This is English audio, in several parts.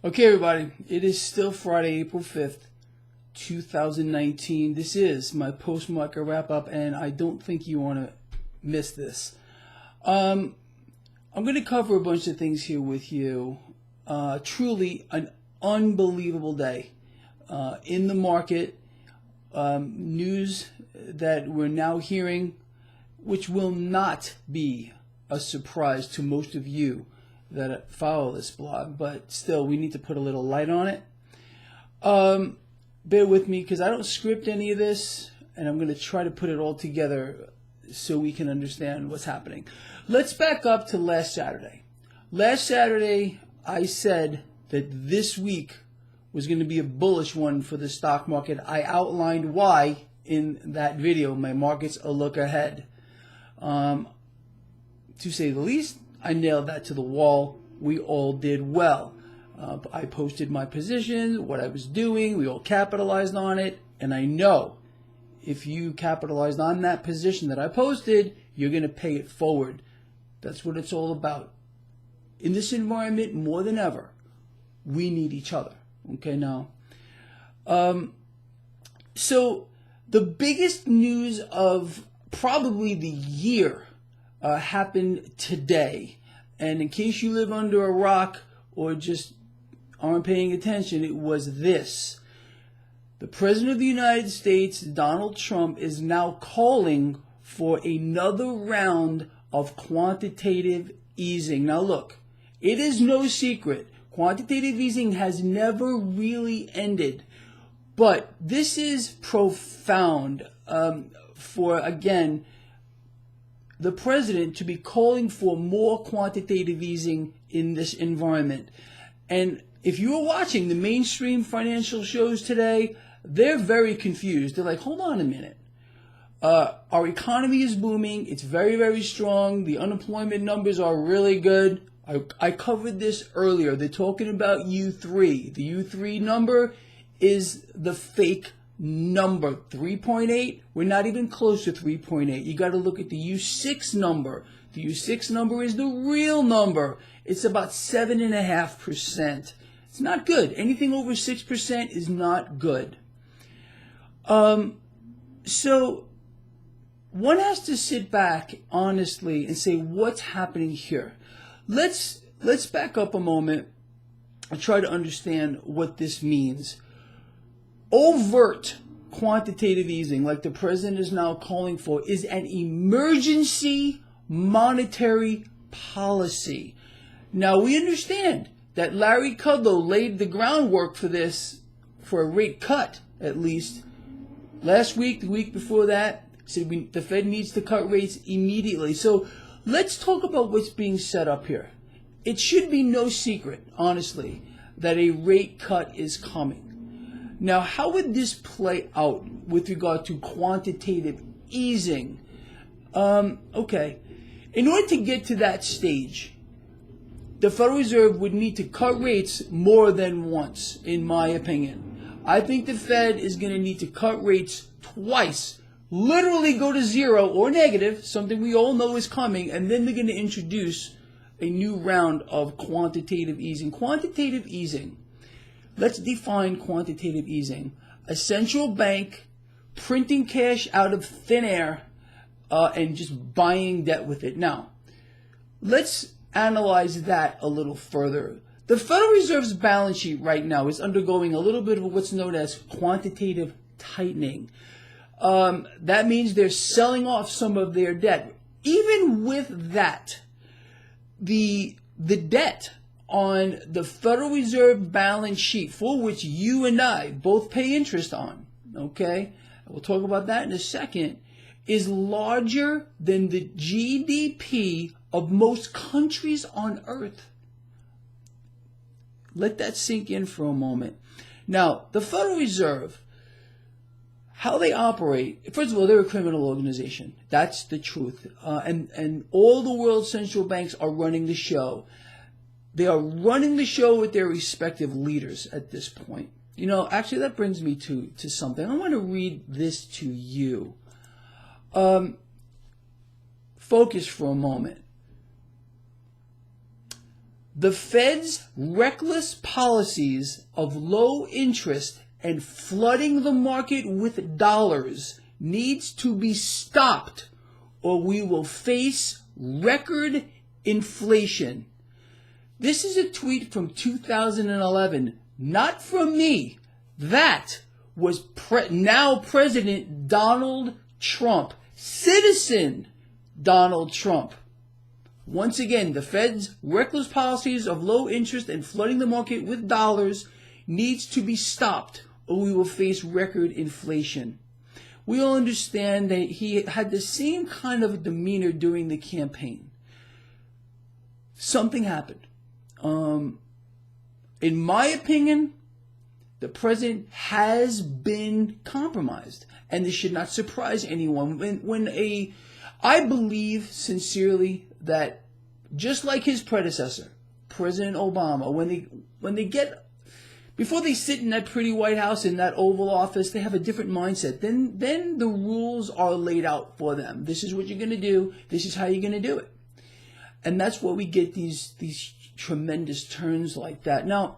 Okay, everybody, it is still Friday, April 5th, 2019. This is my post-market wrap-up, and I don't think you want to miss this. I'm going to cover a bunch of things here with you. Truly an unbelievable day in the market. News that we're now hearing, which will not be a surprise to most of you that follow this blog, but still we need to put a little light on it. Bear with me because I don't script any of this, and I'm going to try to put it all together so we can understand what's happening. Let's back up to last Saturday. Last Saturday I said that this week was going to be a bullish one for the stock market. I outlined why in that video, my markets a look ahead. To say the least, I nailed that to the wall. We all did well. I posted my positions, what I was doing. We all capitalized on it. And I know if you capitalized on that position that I posted, you're going to pay it forward. That's what it's all about. In this environment, more than ever, we need each other. Okay, now. So the biggest news of probably the year happened today. And in case you live under a rock or just aren't paying attention, it was this. The President of the United States, Donald Trump, is now calling for another round of quantitative easing. Now look, it is no secret. Quantitative easing has never really ended. But this is profound for, again, the president to be calling for more quantitative easing in this environment. And if you were watching the mainstream financial shows today, they're very confused. They're like, hold on a minute. Our economy is booming. It's very, very strong. The unemployment numbers are really good. I covered this earlier. They're talking about U3. The U3 number is the fake number. 3.8, we're not even close to 3.8. You got to look at the U6 number. The U6 number is the real number. It's about 7.5%. It's not good. Anything over 6% is not good. So one has to sit back honestly and say, what's happening here? Let's back up a moment and try to understand what this means. Overt quantitative easing, like the president is now calling for, is an emergency monetary policy. Now, we understand that Larry Kudlow laid the groundwork for this, for a rate cut, at least. Last week, the week before that, said the Fed needs to cut rates immediately. So let's talk about what's being set up here. It should be no secret, honestly, that a rate cut is coming. Now, how would this play out with regard to quantitative easing? Okay. In order to get to that stage, the Federal Reserve would need to cut rates more than once, in my opinion. I think the Fed is going to need to cut rates twice, literally go to zero or negative, something we all know is coming, and then they're going to introduce a new round of quantitative easing. Quantitative easing. Let's define quantitative easing. A central bank printing cash out of thin air and just buying debt with it. Now, let's analyze that a little further. The Federal Reserve's balance sheet right now is undergoing a little bit of what's known as quantitative tightening. That means they're selling off some of their debt. Even with that, the debt on the Federal Reserve balance sheet, for which you and I both pay interest on, okay, we'll talk about that in a second, is larger than the GDP of most countries on earth. Let that sink in for a moment. Now, the Federal Reserve, how they operate, first of all, they're a criminal organization. That's the truth. And all the world's central banks are running the show. They are running the show with their respective leaders at this point. You know, actually, that brings me to something. I want to read this to you. Focus for a moment. The Fed's reckless policies of low interest and flooding the market with dollars needs to be stopped, or we will face record inflation. This is a tweet from 2011, not from me. That was now President Donald Trump, citizen Donald Trump. Once again, the Fed's reckless policies of low interest and flooding the market with dollars needs to be stopped, or we will face record inflation. We all understand that he had the same kind of demeanor during the campaign. Something happened. In my opinion, the president has been compromised, and this should not surprise anyone. I believe sincerely that just like his predecessor, President Obama, before they sit in that pretty White House, in that Oval Office, they have a different mindset. Then the rules are laid out for them. This is what you're going to do. This is how you're going to do it. And that's why we get these tremendous turns like that. Now,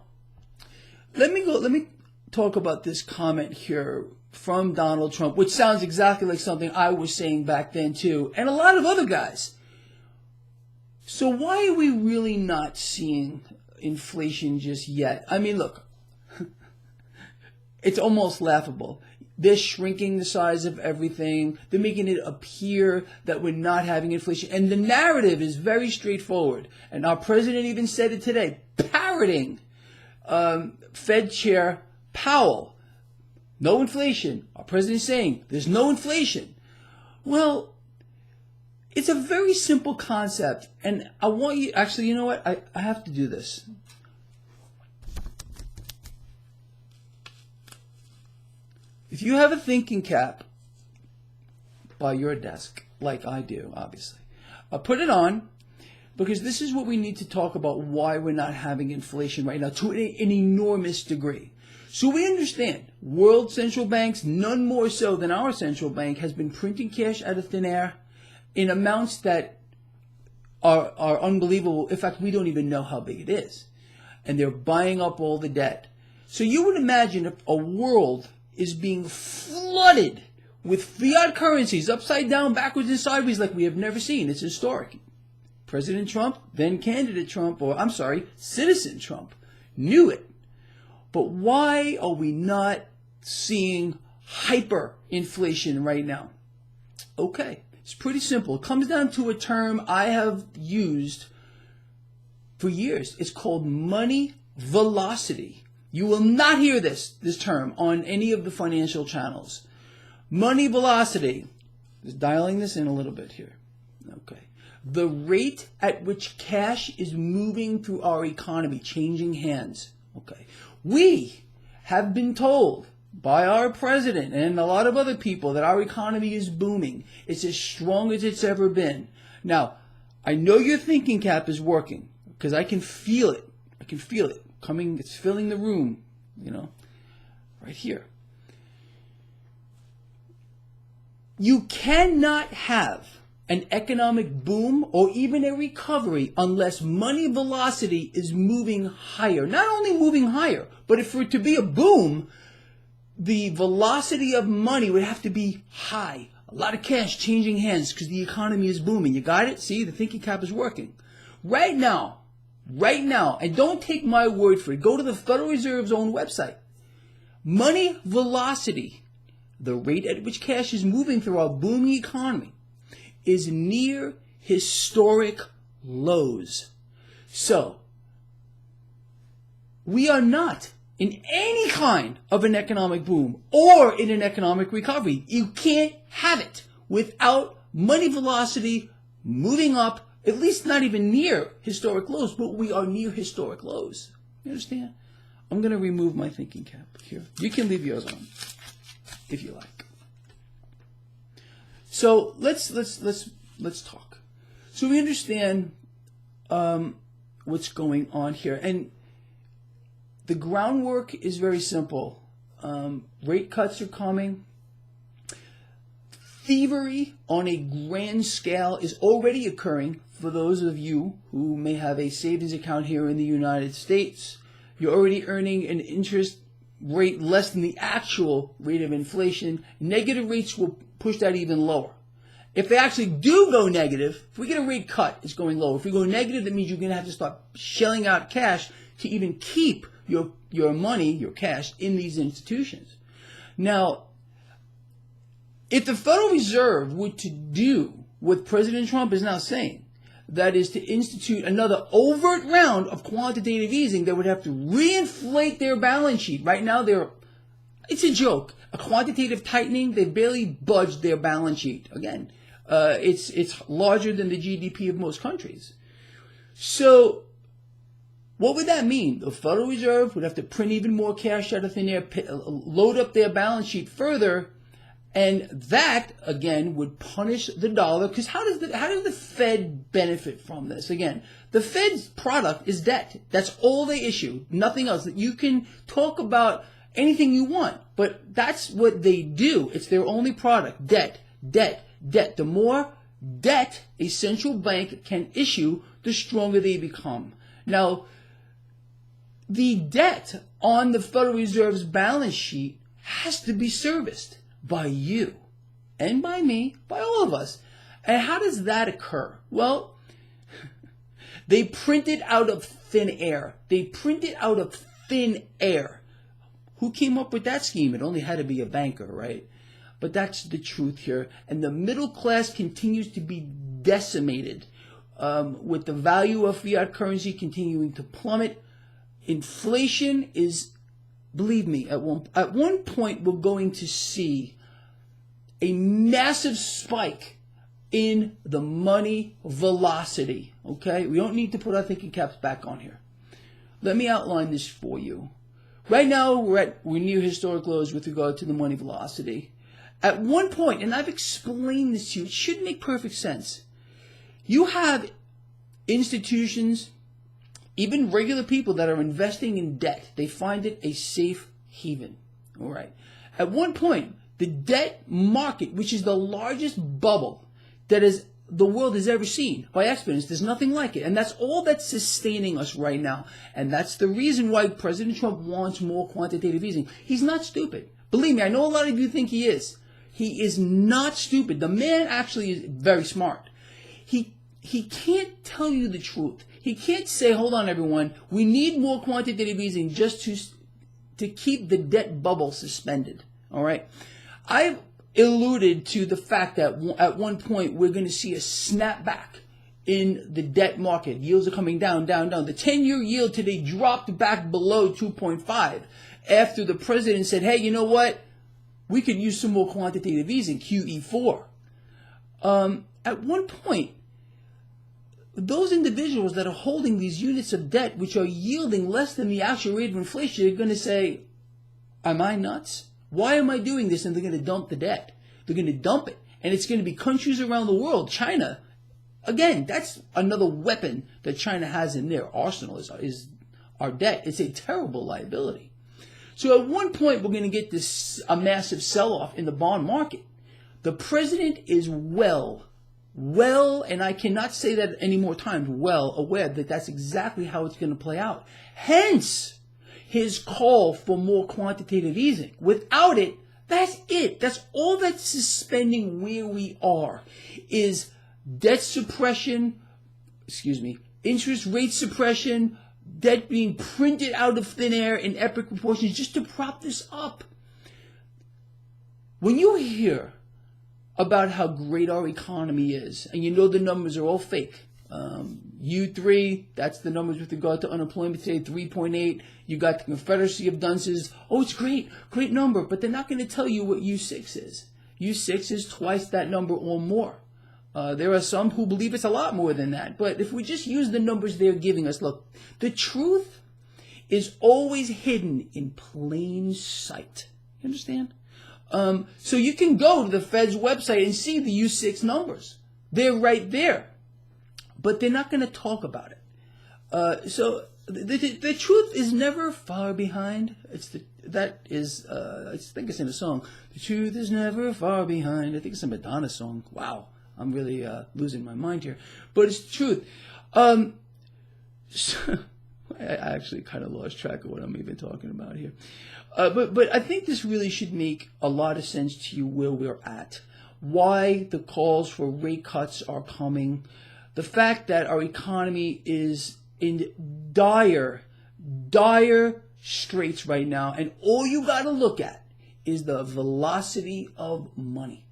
let me talk about this comment here from Donald Trump, which sounds exactly like something I was saying back then too, and a lot of other guys. So why are we really not seeing inflation just yet? I mean, look, it's almost laughable. They're shrinking the size of everything. They're making it appear that we're not having inflation. And the narrative is very straightforward. And our president even said it today, parroting Fed Chair Powell. No inflation. Our president is saying there's no inflation. Well, it's a very simple concept. And I want you, actually, you know what? I have to do this. If you have a thinking cap by your desk, like I do, obviously, put it on, because this is what we need to talk about, why we're not having inflation right now to an enormous degree. So we understand world central banks, none more so than our central bank, has been printing cash out of thin air in amounts that are unbelievable. In fact, we don't even know how big it is. And they're buying up all the debt. So you would imagine if a world is being flooded with fiat currencies upside down, backwards, and sideways like we have never seen. It's historic. President Trump, then candidate Trump, citizen Trump, knew it. But why are we not seeing hyperinflation right now? Okay, it's pretty simple. It comes down to a term I have used for years. It's called money velocity. You will not hear this term on any of the financial channels. Money velocity. Just dialing this in a little bit here. Okay. The rate at which cash is moving through our economy, changing hands. Okay. We have been told by our president and a lot of other people that our economy is booming. It's as strong as it's ever been. Now, I know your thinking cap is working because I can feel it. I can feel it. It's filling the room, right here. You cannot have an economic boom or even a recovery unless money velocity is moving higher. Not only moving higher, but for it to be a boom, the velocity of money would have to be high. A lot of cash changing hands because the economy is booming. You got it? See, the thinking cap is working. Right now, and don't take my word for it, go to the Federal Reserve's own website. Money velocity, the rate at which cash is moving through our booming economy, is near historic lows. So, we are not in any kind of an economic boom or in an economic recovery. You can't have it without money velocity moving up. At least not even near historic lows, but we are near historic lows. You understand? I'm going to remove my thinking cap here. You can leave yours on if you like. So let's talk. So we understand what's going on here, and the groundwork is very simple. Rate cuts are coming. Thievery on a grand scale is already occurring. for those of you who may have a savings account here in the United States, you're already earning an interest rate less than the actual rate of inflation. Negative rates will push that even lower. If they actually do go negative, if we get a rate cut, it's going lower. If we go negative, that means you're going to have to start shelling out cash to even keep your money, your cash, in these institutions. Now, if the Federal Reserve were to do what President Trump is now saying, that is to institute another overt round of quantitative easing, they would have to reinflate their balance sheet. Right now, it's a joke. A quantitative tightening, they barely budged their balance sheet. Again, it's larger than the GDP of most countries. So what would that mean? The Federal Reserve would have to print even more cash out of thin air, load up their balance sheet further, and that, again, would punish the dollar. Because how does the Fed benefit from this? Again, the Fed's product is debt. That's all they issue, nothing else. You can talk about anything you want, but that's what they do. It's their only product, debt, debt, debt. The more debt a central bank can issue, the stronger they become. Now, the debt on the Federal Reserve's balance sheet has to be serviced by you and by me, by all of us. And how does that occur? Well, they print it out of thin air. They print it out of thin air. Who came up with that scheme? It only had to be a banker, right? But that's the truth here. And the middle class continues to be decimated with the value of fiat currency continuing to plummet. Inflation is, believe me, at one point we're going to see a massive spike in the money velocity, okay? We don't need to put our thinking caps back on here. Let me outline this for you. Right now, we're near historic lows with regard to the money velocity. At one point, and I've explained this to you, it should make perfect sense. You have institutions, even regular people that are investing in debt. They find it a safe haven, all right? At one point, the debt market, which is the largest bubble that the world has ever seen by exponents, there's nothing like it. And that's all that's sustaining us right now. And that's the reason why President Trump wants more quantitative easing. He's not stupid. Believe me, I know a lot of you think he is. He is not stupid. The man actually is very smart. He can't tell you the truth. He can't say, hold on, everyone, we need more quantitative easing just to keep the debt bubble suspended. All right? I've alluded to the fact that at one point we're going to see a snapback in the debt market. Yields are coming down, down, down. The 10-year yield today dropped back below 2.5 after the president said, hey, you know what? We could use some more quantitative easing, QE4. At one point, those individuals that are holding these units of debt, which are yielding less than the actual rate of inflation, are going to say, am I nuts? Why am I doing this? And they're going to dump the debt. They're going to dump it. And it's going to be countries around the world. China, again, that's another weapon that China has in their arsenal is our debt. It's a terrible liability. So at one point, we're going to get a massive sell-off in the bond market. The president is well, and I cannot say that any more times, well aware that that's exactly how it's going to play out. Hence, his call for more quantitative easing. Without it, that's it. That's all that's suspending where we are is debt suppression, interest rate suppression, debt being printed out of thin air in epic proportions just to prop this up. When you hear about how great our economy is, and you know the numbers are all fake, U3, that's the numbers with regard to unemployment today, 3.8. You got the Confederacy of Dunces. Oh, it's great number, but they're not going to tell you what U6 is. U6 is twice that number or more. There are some who believe it's a lot more than that, but if we just use the numbers they're giving us, look, the truth is always hidden in plain sight. You understand? So you can go to the Fed's website and see the U6 numbers. They're right there. But they're not going to talk about it. So the truth is never far behind. I think it's in a song. The truth is never far behind. I think it's a Madonna song. Wow. I'm really losing my mind here. But it's the truth. So, I actually kind of lost track of what I'm even talking about here. But I think this really should make a lot of sense to you where we're at. Why the calls for rate cuts are coming. The fact that our economy is in dire straits right now. And all you got to look at is the velocity of money.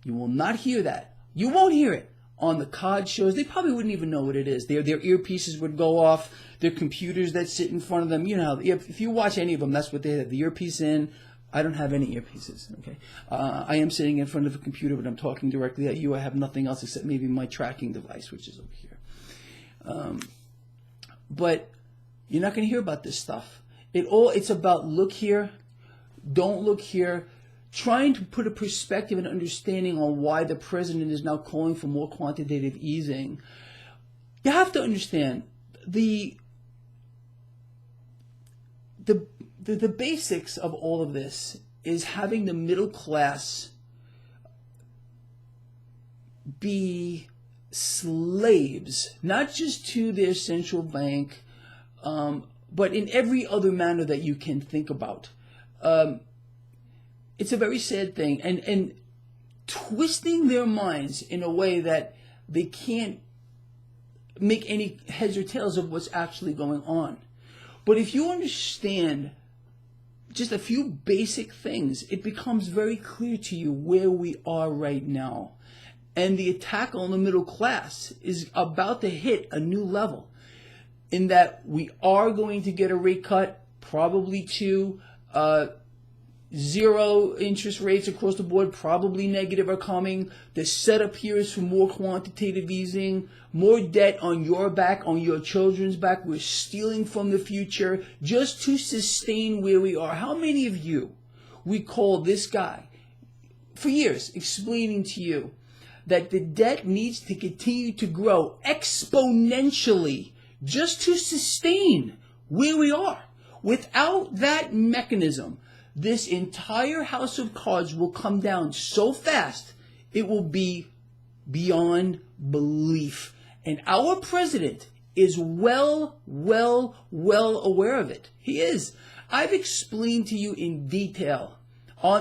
You will not hear that. You won't hear it on the COD shows. They probably wouldn't even know what it is. Their earpieces would go off. Their computers that sit in front of them. You know, if you watch any of them, that's what they have. The earpiece in. I don't have any earpieces. Okay, I am sitting in front of a computer, but I'm talking directly at you. I have nothing else except maybe my tracking device, which is over here. But you're not going to hear about this stuff. It's about look here, don't look here. Trying to put a perspective and understanding on why the president is now calling for more quantitative easing. You have to understand the basics of all of this is having the middle class be slaves, not just to their central bank, but in every other manner that you can think about. It's a very sad thing, and twisting their minds in a way that they can't make any heads or tails of what's actually going on. But if you understand just a few basic things, it becomes very clear to you where we are right now. And the attack on the middle class is about to hit a new level in that we are going to get a rate cut, probably to 0 interest rates across the board, probably negative, are coming. The setup here is for more quantitative easing, more debt on your back, on your children's back. We're stealing from the future just to sustain where we are. How many of you recall this guy for years explaining to you that the debt needs to continue to grow exponentially just to sustain where we are? Without that mechanism, this entire house of cards will come down so fast, it will be beyond belief. And our president is well aware of it. He is. I've explained to you in detail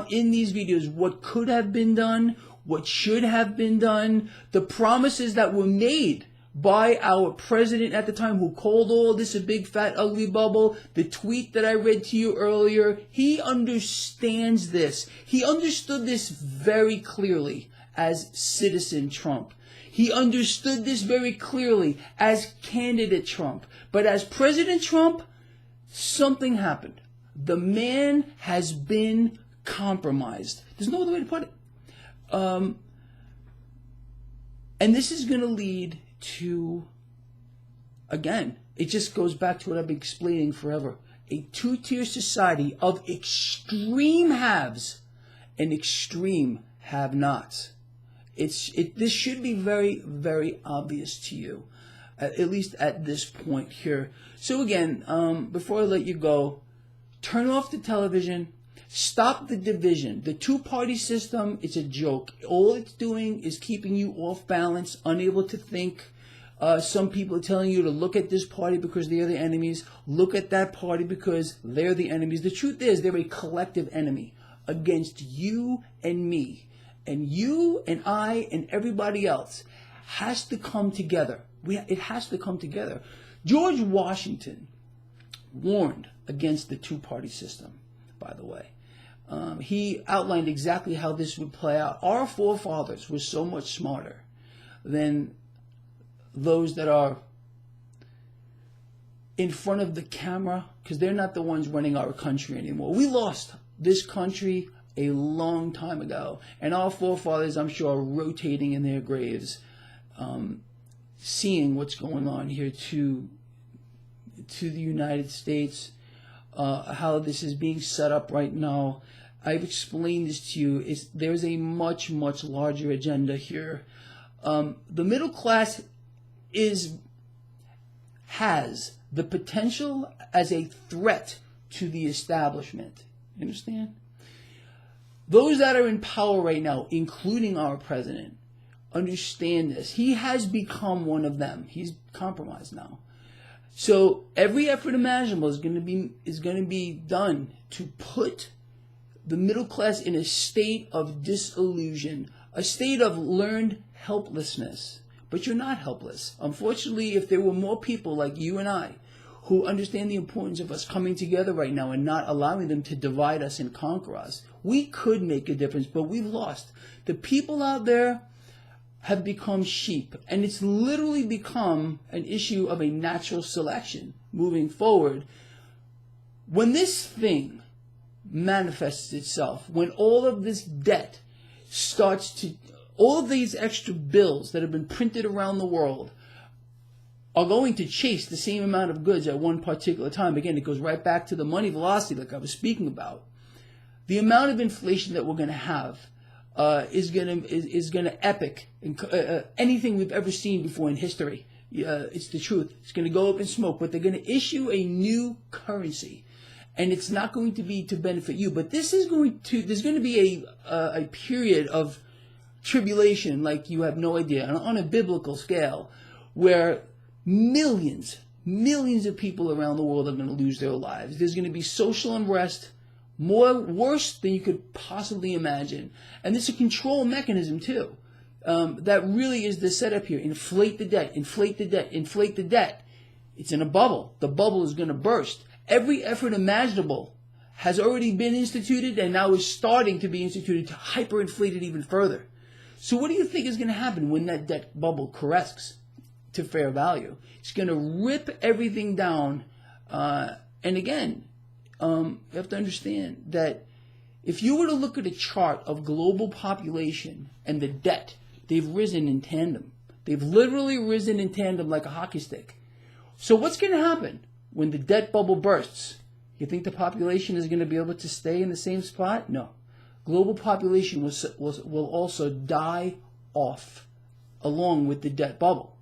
in these videos what could have been done, what should have been done, the promises that were made by our president at the time, who called all this a big fat ugly bubble. The tweet that I read to you earlier, he understands this. He understood this very clearly as Citizen Trump. He understood this very clearly as candidate Trump. But as President Trump, something happened. The man has been compromised. There's no other way to put it. And this is going to lead to, again, it just goes back to what I've been explaining forever. A two-tier society of extreme haves and extreme have-nots. This should be very obvious to you, at least at this point here. So again, before I let you go, turn off the television. Stop the division. The two-party system is a joke. All it's doing is keeping you off balance, unable to think. Some people are telling you to look at this party because they're the enemies. Look at that party because they're the enemies. The truth is they're a collective enemy against you and me. And you and I and everybody else has to come together. It has to come together. George Washington warned against the two-party system, by the way. He outlined exactly how this would play out. Our forefathers were so much smarter than those that are in front of the camera, because they're not the ones running our country anymore. We lost this country a long time ago, and our forefathers, I'm sure, are rotating in their graves, seeing what's going on here to the United States, how this is being set up right now. I've explained this to you. There's a much larger agenda here. The middle class has the potential as a threat to the establishment. You understand? Those that are in power right now, including our president, understand this. He has become one of them. He's compromised now. So every effort imaginable is going to be done to put the middle class in a state of disillusion, a state of learned helplessness. But you're not helpless. Unfortunately, if there were more people like you and I who understand the importance of us coming together right now and not allowing them to divide us and conquer us, we could make a difference, but we've lost. The people out there have become sheep, and it's literally become an issue of a natural selection moving forward. When this thing manifests itself, when all of this debt starts to, all of these extra bills that have been printed around the world are going to chase the same amount of goods at one particular time. Again, it goes right back to the money velocity like I was speaking about. The amount of inflation that we're going to have is going to epic anything we've ever seen before in history. It's the truth. It's going to go up in smoke, but they're going to issue a new currency, and it's not going to be to benefit you. But this is there's going to be a period of tribulation like you have no idea, on a biblical scale, where millions of people around the world are going to lose their lives. There's going to be social unrest, worse than you could possibly imagine. And there's a control mechanism too. That really is the setup here. Inflate the debt, inflate the debt, inflate the debt. It's in a bubble. The bubble is going to burst. Every effort imaginable has already been instituted and now is starting to be instituted to hyperinflate it even further. So what do you think is going to happen when that debt bubble corrects to fair value? It's going to rip everything down. And again, you have to understand that if you were to look at a chart of global population and the debt, they've risen in tandem. They've literally risen in tandem like a hockey stick. So what's going to happen when the debt bubble bursts? You think the population is going to be able to stay in the same spot? No. Global population will also die off along with the debt bubble.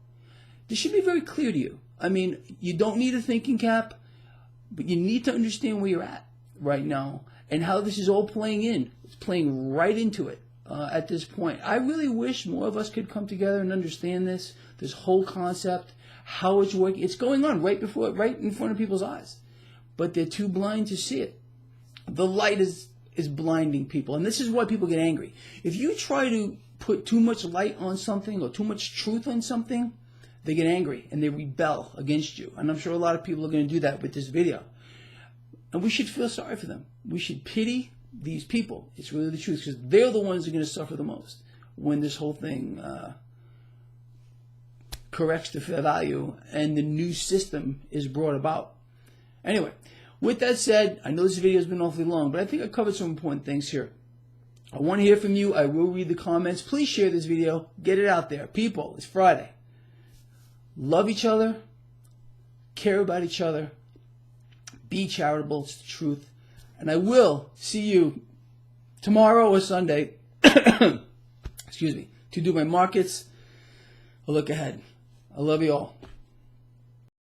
This should be very clear to you. I mean, you don't need a thinking cap, but you need to understand where you're at right now and how this is all playing in. It's playing right into it at this point. I really wish more of us could come together and understand this whole concept, how it's working. It's going on right in front of people's eyes, but they're too blind to see it. The light is blinding people, and this is why people get angry. If you try to put too much light on something or too much truth on something, they get angry and they rebel against you. And I'm sure a lot of people are going to do that with this video. And we should feel sorry for them. We should pity these people. It's really the truth, because they're the ones who are going to suffer the most when this whole thing corrects to fair value and the new system is brought about. Anyway, with that said, I know this video has been awfully long, but I think I covered some important things here. I want to hear from you. I will read the comments. Please share this video. Get it out there. People, it's Friday. Love each other. Care about each other. Be charitable. It's the truth. And I will see you tomorrow or Sunday, excuse me, to do my markets. A look ahead. I love you all.